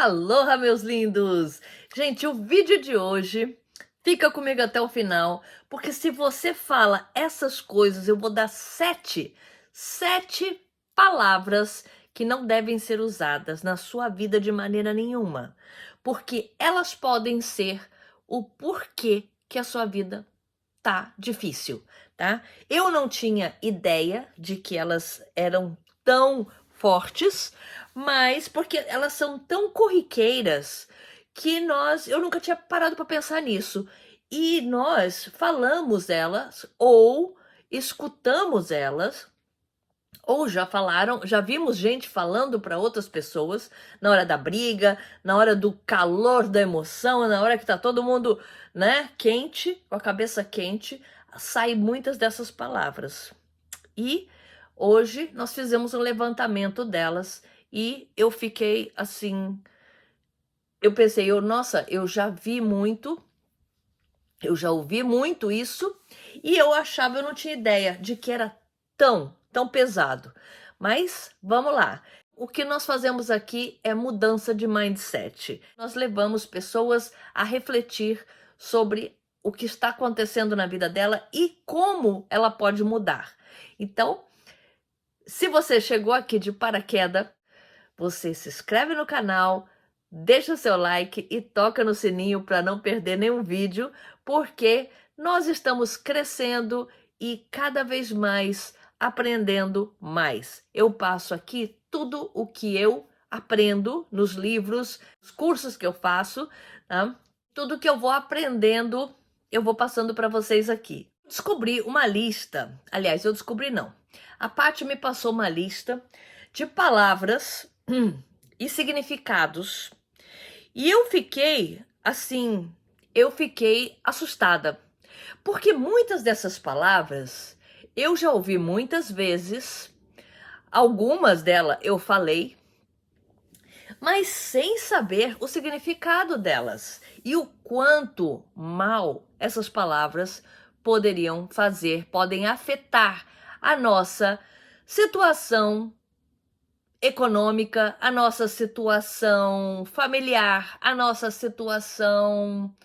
Aloha, meus lindos! Gente, o vídeo de hoje, fica comigo até o final, porque se você fala essas coisas, eu vou dar sete palavras que não devem ser usadas na sua vida de maneira nenhuma, porque elas podem ser o porquê que a sua vida tá difícil, tá? Eu não tinha ideia de que elas eram tão fortes, mas porque elas são tão corriqueiras que eu nunca tinha parado para pensar nisso. E nós falamos elas ou escutamos elas ou já vimos gente falando para outras pessoas na hora da briga, na hora do calor da emoção, na hora que tá todo mundo, né, quente, com a cabeça quente, saem muitas dessas palavras. E hoje nós fizemos um levantamento delas e eu fiquei assim, eu pensei, nossa, eu já vi muito, eu já ouvi muito isso e eu achava, eu não tinha ideia de que era tão pesado. Mas vamos lá. O que nós fazemos aqui é mudança de mindset. Nós levamos pessoas a refletir sobre o que está acontecendo na vida dela e como ela pode mudar. Então, se você chegou aqui de paraquedas, você se inscreve no canal, deixa o seu like e toca no sininho para não perder nenhum vídeo, porque nós estamos crescendo e cada vez mais aprendendo mais. Eu passo aqui tudo o que eu aprendo nos livros, nos cursos que eu faço, tá? Tudo que eu vou aprendendo, eu vou passando para vocês aqui. Descobri uma lista, aliás, eu descobri não. A Paty me passou uma lista de palavras e significados. E eu fiquei assim, eu fiquei assustada, porque muitas dessas palavras eu já ouvi muitas vezes, algumas delas eu falei, mas sem saber o significado delas e o quanto mal essas palavras podem afetar a nossa situação econômica, a nossa situação familiar, a nossa situação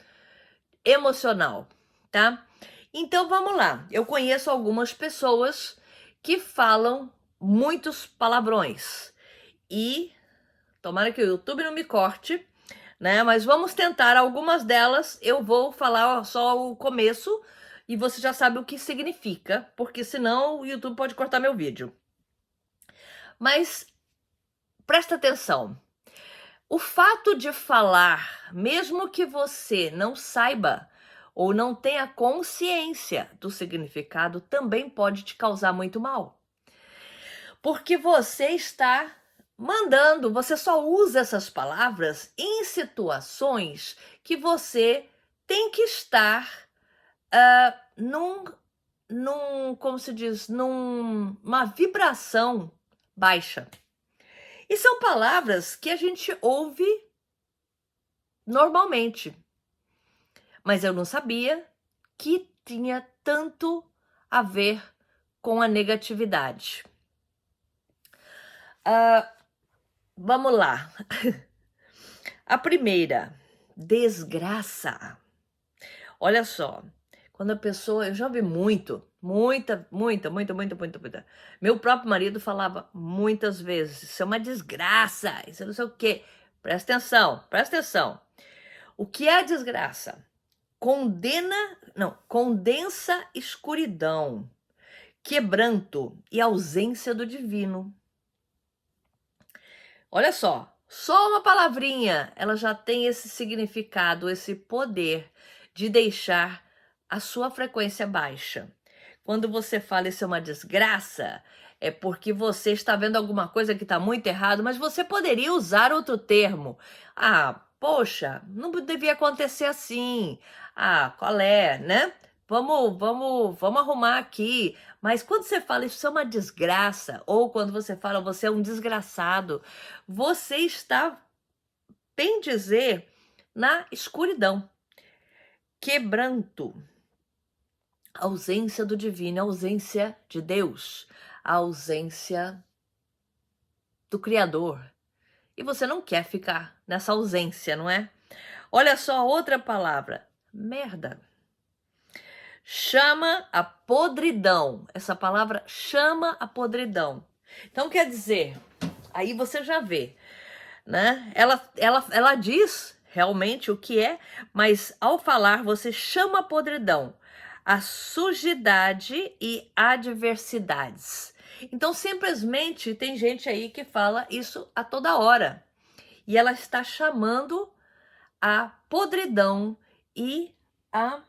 emocional, tá? Então vamos lá. Eu conheço algumas pessoas que falam muitos palavrões e tomara que o YouTube não me corte, né? Mas vamos tentar algumas delas. Eu vou falar só o começo e você já sabe o que significa, porque senão o YouTube pode cortar meu vídeo. Mas presta atenção. O fato de falar, mesmo que você não saiba ou não tenha consciência do significado, também pode te causar muito mal. Porque você está mandando, você só usa essas palavras em situações que você tem que estar como se diz, numa vibração baixa. E são palavras que a gente ouve normalmente. Mas eu não sabia que tinha tanto a ver com a negatividade. Vamos lá. A primeira, desgraça. Olha só, quando a pessoa, eu já ouvi muita. Meu próprio marido falava muitas vezes, isso é uma desgraça, isso não sei o quê. Presta atenção. O que é a desgraça? Condensa escuridão, quebranto e ausência do divino. Olha só uma palavrinha, ela já tem esse significado, esse poder de deixar a sua frequência baixa. Quando você fala isso é uma desgraça, é porque você está vendo alguma coisa que está muito errado, mas você poderia usar outro termo. Ah, poxa, não devia acontecer assim. Ah, qual é, né? Vamos arrumar aqui. Mas quando você fala isso é uma desgraça, ou quando você fala você é um desgraçado, você está, bem dizer, na escuridão. Quebranto. A ausência do divino, a ausência de Deus, a ausência do Criador. E você não quer ficar nessa ausência, não é? Olha só outra palavra, merda. Chama a podridão. Essa palavra chama a podridão. Então quer dizer, aí você já vê, né? Ela diz realmente o que é, mas ao falar você chama a podridão, a sujidade e adversidades. Então simplesmente tem gente aí que fala isso a toda hora. E ela está chamando a podridão e a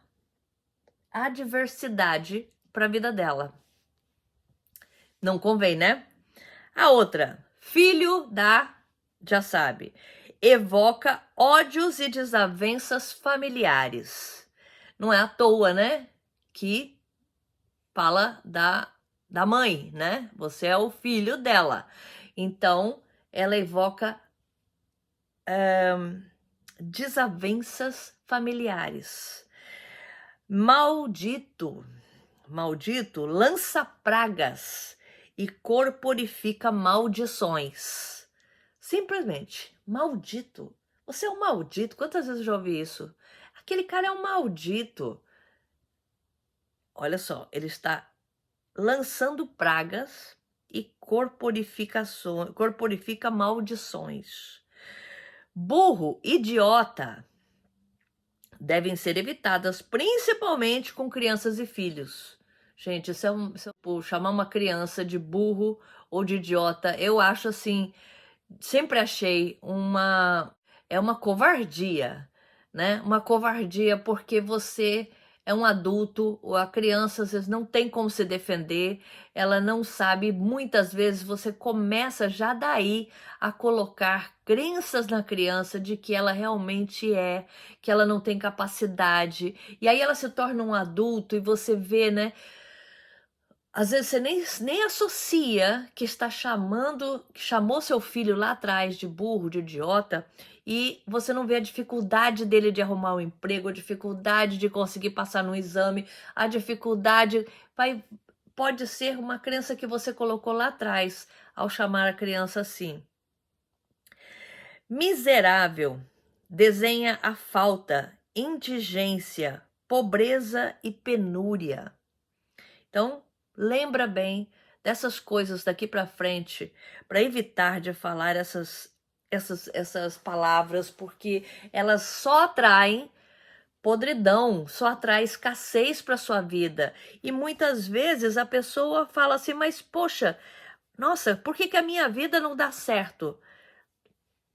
adversidade para a vida dela. Não convém, né? A outra, filho da, já sabe, evoca ódios e desavenças familiares. Não é à toa, né? Que fala da mãe, né? Você é o filho dela. Então, ela evoca desavenças familiares. Maldito, maldito, lança pragas e corporifica maldições. Simplesmente, maldito. Você é um maldito. Quantas vezes eu já ouvi isso? Aquele cara é um maldito. Olha só, ele está lançando pragas e corporifica maldições. Burro, idiota, devem ser evitadas, principalmente com crianças e filhos. Gente, chamar uma criança de burro ou de idiota, eu acho assim, sempre achei é uma covardia, né? Uma covardia porque você é um adulto, ou a criança às vezes não tem como se defender, ela não sabe, muitas vezes você começa já daí a colocar crenças na criança de que ela realmente que ela não tem capacidade, e aí ela se torna um adulto e você vê, né? Às vezes você nem associa que que chamou seu filho lá atrás de burro, de idiota, e você não vê a dificuldade dele de arrumar um emprego, a dificuldade de conseguir passar no exame, a dificuldade pode ser uma crença que você colocou lá atrás ao chamar a criança assim. Miserável desenha a falta, indigência, pobreza e penúria. Então, lembra bem dessas coisas daqui para frente, para evitar de falar essas palavras, porque elas só atraem podridão, só atrai escassez para sua vida. E muitas vezes a pessoa fala assim, mas poxa, nossa, por que a minha vida não dá certo?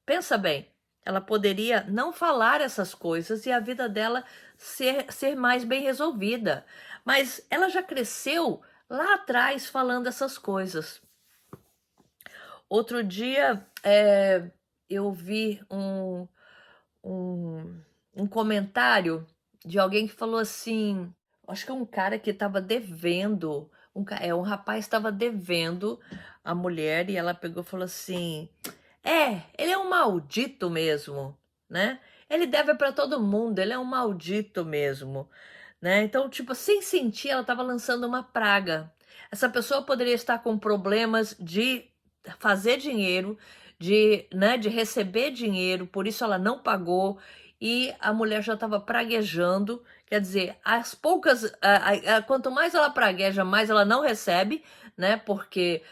Pensa bem, ela poderia não falar essas coisas e a vida dela ser mais bem resolvida. Mas ela já cresceu lá atrás falando essas coisas. Outro dia eu vi um comentário de alguém que falou assim, acho que é um cara que estava devendo, um rapaz estava devendo a mulher e ela pegou e falou assim, ele é um maldito mesmo, né? Ele deve para todo mundo, ele é um maldito mesmo, né? Então, tipo, sem sentir, ela estava lançando uma praga. Essa pessoa poderia estar com problemas de fazer dinheiro, né, de receber dinheiro, por isso ela não pagou e a mulher já estava praguejando. Quer dizer, as poucas, quanto mais ela pragueja, mais ela não recebe, né? Porque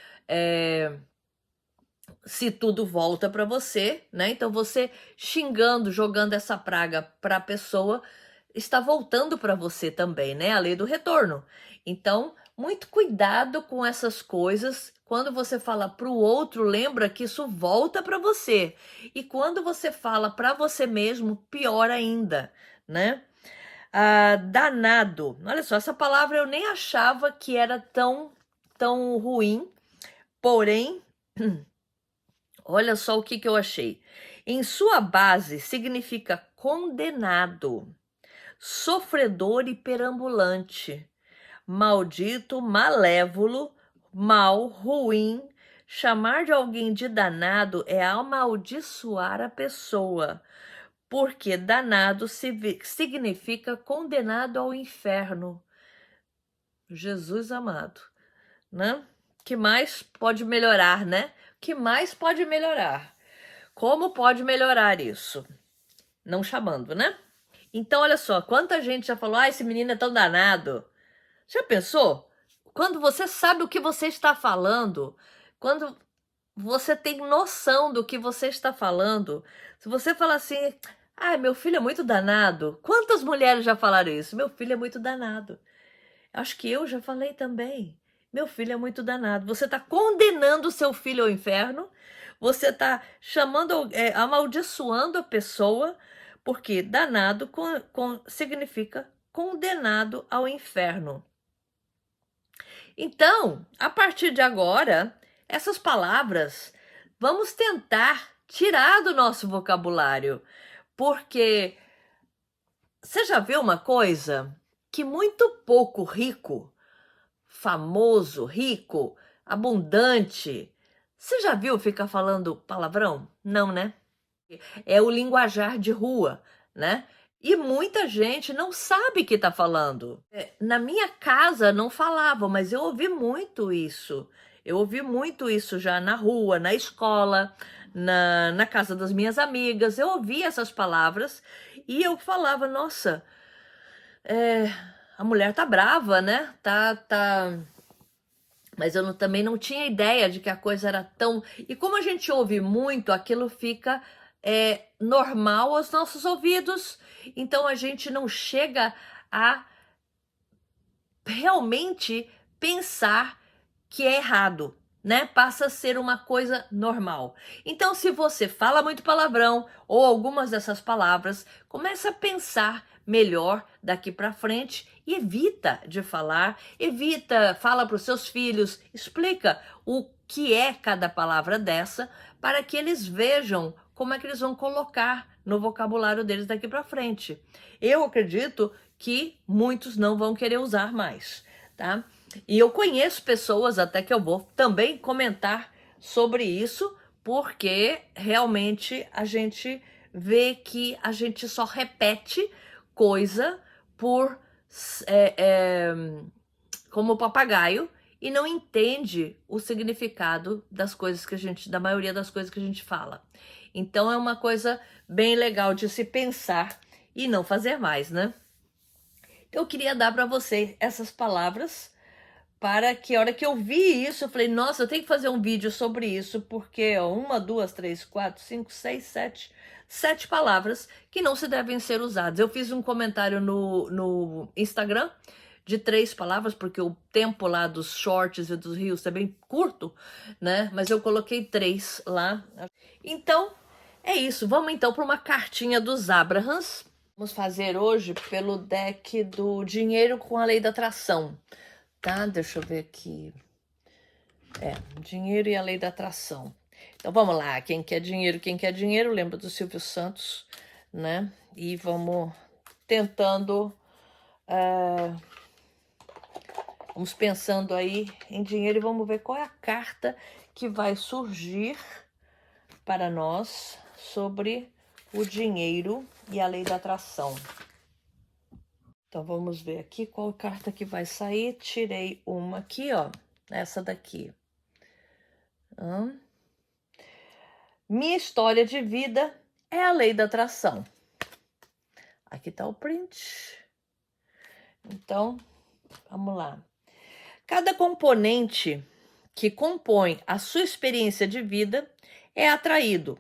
se tudo volta para você, né? Então você xingando, jogando essa praga para a pessoa, está voltando para você também, né? A lei do retorno. Então, muito cuidado com essas coisas. Quando você fala para o outro, lembra que isso volta para você. E quando você fala para você mesmo, pior ainda, né? Danado. Olha só, essa palavra eu nem achava que era tão ruim, porém olha só o que eu achei. Em sua base, significa condenado, sofredor e perambulante, maldito, malévolo, mal, ruim. Chamar de alguém de danado é amaldiçoar a pessoa, porque danado significa condenado ao inferno. Jesus amado, né? Que mais pode melhorar, né? Que mais pode melhorar? Como pode melhorar isso? Não chamando, né? Então, olha só, quanta gente já falou, esse menino é tão danado. Já pensou? Quando você sabe o que você está falando, quando você tem noção do que você está falando, se você fala assim, meu filho é muito danado. Quantas mulheres já falaram isso? Meu filho é muito danado. Acho que eu já falei também. Meu filho é muito danado. Você está condenando o seu filho ao inferno, você está chamando, amaldiçoando a pessoa, porque danado significa condenado ao inferno. Então, a partir de agora, essas palavras vamos tentar tirar do nosso vocabulário, porque você já viu uma coisa que muito pouco rico, famoso, rico, abundante, você já viu ficar falando palavrão? Não, né? É o linguajar de rua, né? E muita gente não sabe que está falando. Na minha casa não falavam, mas eu ouvi muito isso. Eu ouvi muito isso já na rua, na escola, na casa das minhas amigas. Eu ouvi essas palavras e eu falava, nossa, a mulher tá brava, né? Tá. Mas eu também não tinha ideia de que a coisa era tão... E como a gente ouve muito, aquilo fica normal aos nossos ouvidos. Então a gente não chega a realmente pensar que é errado, né? Passa a ser uma coisa normal. Então, se você fala muito palavrão ou algumas dessas palavras, começa a pensar melhor daqui para frente e evita de falar, fala para os seus filhos, explica o que é cada palavra dessa para que eles vejam como é que eles vão colocar no vocabulário deles daqui para frente. Eu acredito que muitos não vão querer usar mais, tá? E eu conheço pessoas, até que eu vou também comentar sobre isso, porque realmente a gente vê que a gente só repete coisa por como papagaio e não entende o significado das coisas da maioria das coisas que a gente fala. Então é uma coisa bem legal de se pensar e não fazer mais, né? Eu queria dar para você essas palavras para que a hora que eu vi isso, eu falei, nossa, eu tenho que fazer um vídeo sobre isso, porque 1, 2, 3, 4, 5, 6, 7 palavras que não se devem ser usadas. Eu fiz um comentário no Instagram de 3 palavras, porque o tempo lá dos shorts e dos reels é bem curto, né? Mas eu coloquei 3 lá. Então, é isso. Vamos então para uma cartinha dos Abrahams. Vamos fazer hoje pelo deck do Dinheiro com a Lei da Atração. Tá? Deixa eu ver aqui. Dinheiro e a Lei da Atração. Então vamos lá, quem quer dinheiro, lembra do Silvio Santos, né? E vamos tentando, vamos pensando aí em dinheiro e vamos ver qual é a carta que vai surgir para nós sobre o dinheiro e a Lei da Atração. Então vamos ver aqui qual carta que vai sair. Tirei uma aqui, ó, essa daqui. Minha história de vida é a Lei da Atração. Aqui tá o print. Então, vamos lá. Cada componente que compõe a sua experiência de vida é atraído,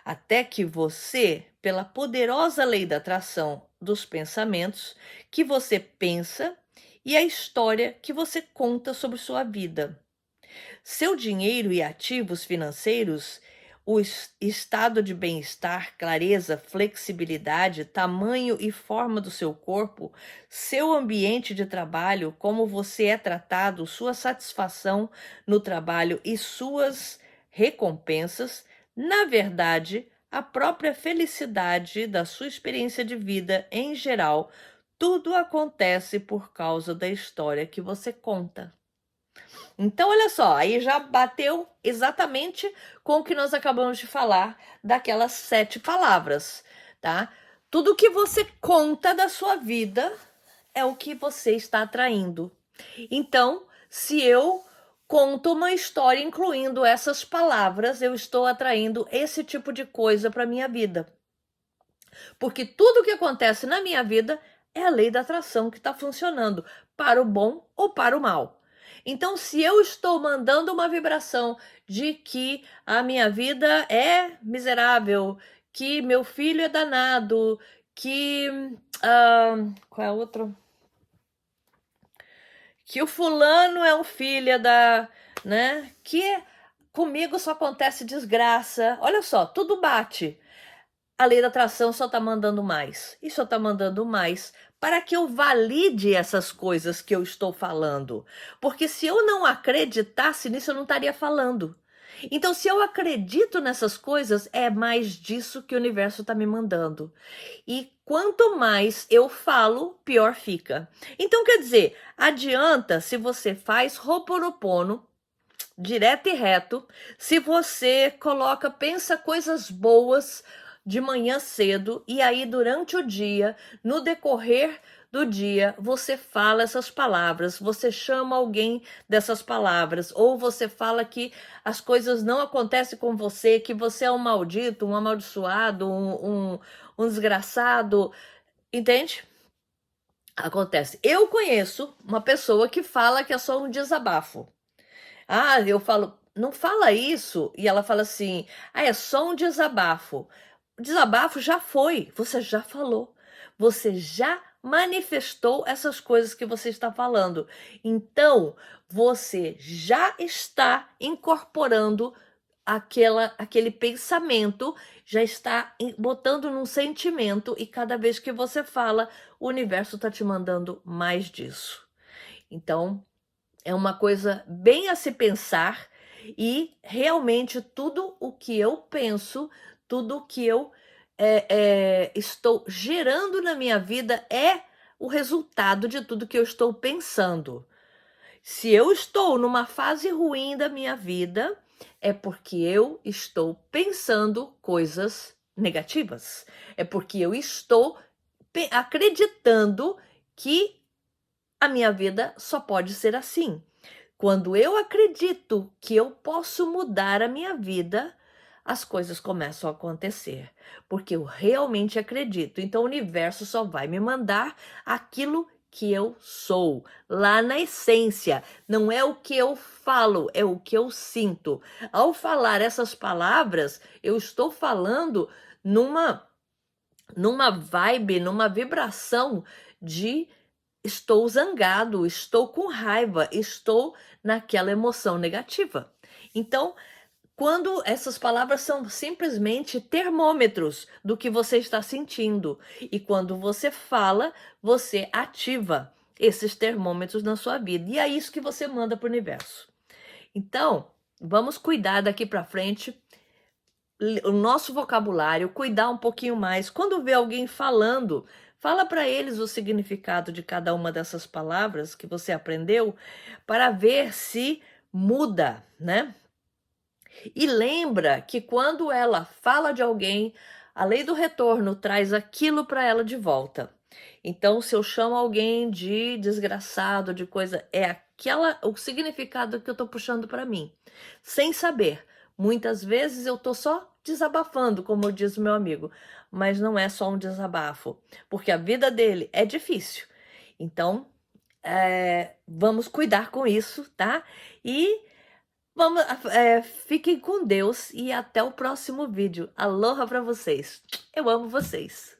até que você, pela poderosa lei da atração dos pensamentos, que você pensa e a história que você conta sobre sua vida. Seu dinheiro e ativos financeiros, o estado de bem-estar, clareza, flexibilidade, tamanho e forma do seu corpo, seu ambiente de trabalho, como você é tratado, sua satisfação no trabalho e suas recompensas, na verdade, a própria felicidade da sua experiência de vida em geral, tudo acontece por causa da história que você conta. Então, olha só, aí já bateu exatamente com o que nós acabamos de falar daquelas 7 palavras, tá? Tudo que você conta da sua vida é o que você está atraindo. Então, se eu conto uma história incluindo essas palavras, eu estou atraindo esse tipo de coisa para minha vida. Porque tudo que acontece na minha vida é a lei da atração que está funcionando, para o bom ou para o mal. Então, se eu estou mandando uma vibração de que a minha vida é miserável, que meu filho é danado, que. Qual é o outro? Que o fulano é um filho da. Né? Que comigo só acontece desgraça. Olha só, tudo bate. A lei da atração só está mandando mais. E só está mandando mais para que eu valide essas coisas que eu estou falando. Porque se eu não acreditasse nisso, eu não estaria falando. Então, se eu acredito nessas coisas, é mais disso que o universo está me mandando. E quanto mais eu falo, pior fica. Então, quer dizer, adianta se você faz Ho'oponopono, direto e reto, se você pensa coisas boas de manhã cedo e aí durante o dia, no decorrer do dia, você fala essas palavras, você chama alguém dessas palavras, ou você fala que as coisas não acontecem com você, que você é um maldito, um amaldiçoado, um desgraçado, entende? Acontece. Eu conheço uma pessoa que fala que é só um desabafo. Eu falo, não fala isso. E ela fala assim, é só um desabafo. O desabafo já foi, você já falou. Você já manifestou essas coisas que você está falando. Então, você já está incorporando aquele pensamento, já está botando num sentimento, e cada vez que você fala, o universo está te mandando mais disso. Então, é uma coisa bem a se pensar, e realmente tudo o que eu penso, tudo o que eu estou gerando na minha vida é o resultado de tudo que eu estou pensando. Se eu estou numa fase ruim da minha vida, é porque eu estou pensando coisas negativas. É porque eu estou acreditando que a minha vida só pode ser assim. Quando eu acredito que eu posso mudar a minha vida, as coisas começam a acontecer, porque eu realmente acredito. Então o universo só vai me mandar aquilo que eu sou, lá na essência. Não é o que eu falo, é o que eu sinto. Ao falar essas palavras, eu estou falando numa vibe, numa vibração de estou zangado, estou com raiva, estou naquela emoção negativa. Então, quando essas palavras são simplesmente termômetros do que você está sentindo, e quando você fala, você ativa esses termômetros na sua vida, e é isso que você manda para o universo. Então, vamos cuidar daqui para frente o nosso vocabulário, cuidar um pouquinho mais. Quando vê alguém falando, fala para eles o significado de cada uma dessas palavras que você aprendeu, para ver se muda, né? E lembra que quando ela fala de alguém, a lei do retorno traz aquilo para ela de volta. Então, se eu chamo alguém de desgraçado, de coisa, é o significado que eu estou puxando para mim, sem saber. Muitas vezes eu estou só desabafando, como diz o meu amigo, mas não é só um desabafo, porque a vida dele é difícil. Então, vamos cuidar com isso, tá? E fiquem com Deus e até o próximo vídeo. Aloha para vocês. Eu amo vocês.